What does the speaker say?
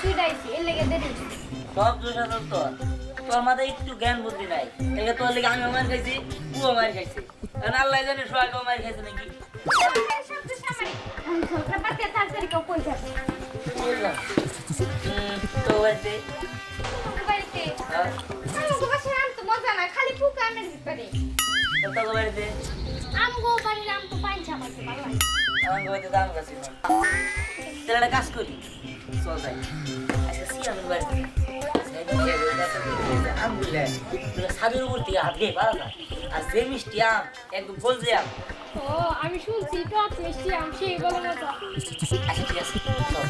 পিটাইছি এর লেগে দেরি সব দোষ আছে তোর তোর মাথায় একটু জ্ঞান বুদ্ধি নাই একে তোর লেগে আমি মার খাইছি ও মার খাইছে কারণ আল্লাহ জানে সোহাগ মার খাইছে নাকি ঝগড়া পাতে তাড়াতাড়ি কেউ কই যাবে বুঝলাম তো বাড়িতে বাড়িতে হ্যাঁ আমগো বাসায় আম তো মজা না খালি ফুকা আমের ভিতরে তো বাড়িতে আমগো বাড়ির আম তো পাইছা পাইছে ভালো লাগে আমার বাড়িতে দাম গাছি না তাহলে একটা কাজ করি চল যাই আচ্ছা সি আমি বাড়িতে আম বুঝলে সাদের উপর থেকে হাত গিয়ে পারা না আর যে মিষ্টি আম একদম বলছে আম ও আমি শুনছি টক মিষ্টি আম সেই বলো মজা আচ্ছা ঠিক আছে চল